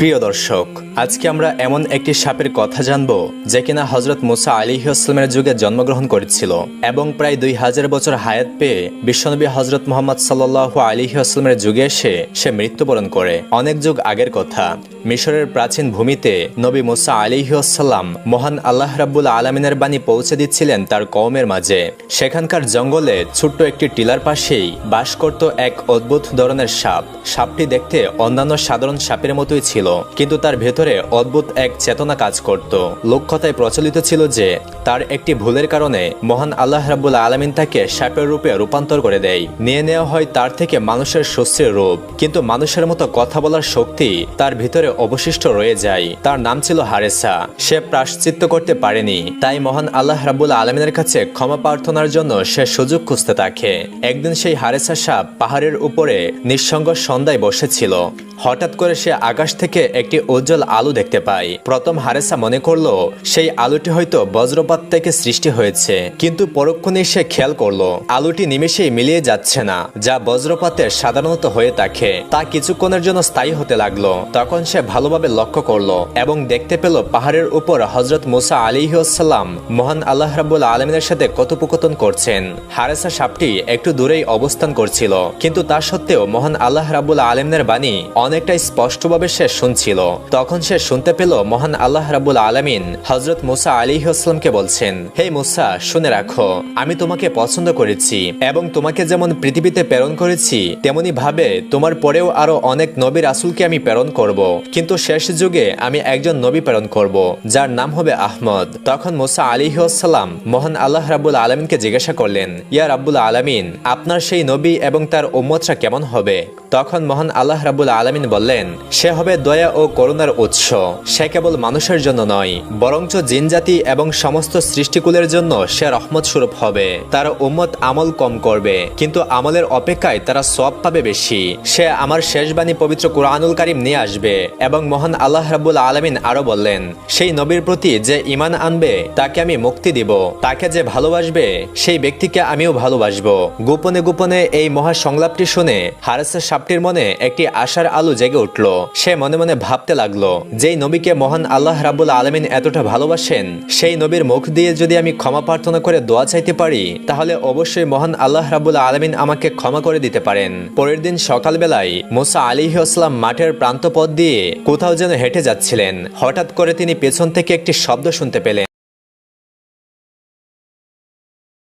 প্রিয় দর্শক, আজকে আমরা এমন একটি সাপের কথা জানব যে কিনা হযরত মুসা আলাইহিসসালামের যুগে জন্মগ্রহণ করেছিল এবং প্রায় 2000 বছর হায়াত পেয়ে বিশ্বনবী হযরত মুহাম্মদ সাল্লাল্লাহু আলাইহি ওয়াসাল্লামের যুগে এসে সে মৃত্যুবরণ করে। অনেক যুগ আগের কথা, মিশরের প্রাচীন ভূমিতে নবী মুসা আলাইহিস সালাম মহান আল্লাহ রাব্বুল আলামিনের বাণী পৌঁছে দিচ্ছিলেন তার কওমের মাঝে। সেখানকার জঙ্গলে ছোট্ট একটি টিলার পাশেই বাস করত এক অদ্ভুত ধরনের সাপ। সাপটি দেখতে অন্যান্য সাধারণ সাপের মতোই ছিল, কিন্তু তার ভেতরে অদ্ভুত এক চেতনা কাজ করত। লোককথায় প্রচলিত ছিল যে তার একটি ভুলের কারণে মহান আল্লাহ রাব্বুল আলামিন তাকে সাপের রূপে রূপান্তর করে দেয়। নিয়ে নেওয়া হয় তার থেকে মানুষের সুশ্রীর রূপ, কিন্তু মানুষের মতো কথা বলার শক্তি তার ভিতরে অবশিষ্ট রয়ে যায়। তার নাম ছিল হারেসা। সে প্রায়শ্চিত্ত করতে পারেনি, তাই মহান আল্লাহ রাব্বুল আলামিনের কাছে ক্ষমা প্রার্থনার জন্য সে সুযোগ খুঁজতে থাকে। একদিন সেই হারেসা সাপ পাহাড়ের উপরে নিঃসঙ্গ সন্ধ্যায় বসেছিল। হঠাৎ করে সে আকাশ থেকে একটি উজ্জ্বল আলো দেখতে পায়। প্রথম হারেসা মনে করলো সেই আলোটি হয়তো বজ্রপাত থেকে সৃষ্টি হয়েছে, কিন্তু পরক্ষণেই সে খেয়াল করলো আলোটি নিমেষেই মিলিয়ে যাচ্ছে না, যা বজ্রপাতে সাধারণত হয়ে থাকে। তা কিছুক্ষণের জন্য স্থায়ী হতে লাগলো। তখন সে ভালোভাবে লক্ষ্য করলো এবং দেখতে পেল পাহাড়ের উপর হযরত মুসা আলাইহিস সালাম মহান আল্লাহ রাব্বুল আলামিনের সাথে কথোপকথন করছেন। হারেসা সাপটি একটু দূরেই অবস্থান করছিল, কিন্তু তা সত্ত্বেও মহান আল্লাহ রাব্বুল আলামিনের বাণী অনেকটাই স্পষ্টভাবে সে শুনছিল। তখন সে শুনতে পেল মহান আল্লাহ রাব্বুল আলামিন হযরত মুসা আলাইহিস সালামকে বলছেন, হে মুসা, শুনে রাখো, আমি তোমাকে পছন্দ করেছি এবং তোমাকে যেমন পৃথিবীতে প্রেরণ করেছি তেমনি ভাবে তোমার পরেও আরো অনেক নবী রাসূলকে আমি প্রেরণ করব, কিন্তু শেষ যুগে আমি একজন নবী প্রেরণ করব যার নাম হবে আহমদ। তখন মুসা আলাইহিস সালাম মহান আল্লাহ রাব্বুল আলামিনকে জিজ্ঞাসা করলেন, ইয়া রাব্বুল আলামিন, আপনার সেই নবী এবং তার উম্মতরা কেমন হবে? তখন মহান আল্লাহ রাব্বুল আলামিন বললেন, সে হবে দয়া ও করুণার উৎস। সে কেবল মানুষের জন্য নয়, বরঞ্চ জিনজাতি এবং সমস্ত সৃষ্টিকুলের জন্য সে রহমত স্বরূপ হবে। তার উম্মত আমল কম করবে, কিন্তু আমলের অপেক্ষায় তারা সওয়াব পাবে বেশি। সে আমার শেষ বাণী পবিত্র কুরআনুল কারীম নিয়ে আসবে। এবং মহান আল্লাহ রাব্বুল আলামিন আরো বললেন, সেই নবীর প্রতি যে ঈমান আনবে তাকে আমি মুক্তি দিব, তাকে যে ভালোবাসবে সেই ব্যক্তিকে আমিও ভালোবাসবো। গোপনে গোপনে এই মহা সংলাপটি শুনে হারেসা সাপটির মনে একটি আশার আলো জেগে উঠল। সে মনে মনে ভাবতে লাগলো, যেই নবীকে মহান আল্লাহ রাব্বুল আলামিন এতটা ভালোবাসেন, সেই নবীর মুখ দিয়ে যদি আমি ক্ষমা প্রার্থনা করে দোয়া চাইতে পারি, তাহলে অবশ্যই মহান আল্লাহ রাব্বুল আলামিন আমাকে ক্ষমা করে দিতে পারেন। পরের দিন সকালবেলায় মুসা আলাইহিস সালাম মাঠের প্রান্তপথ দিয়ে কোথাও যেন হেঁটে যাচ্ছিলেন। হঠাৎ করে তিনি পেছন থেকে একটি শব্দ শুনতে পেলেন।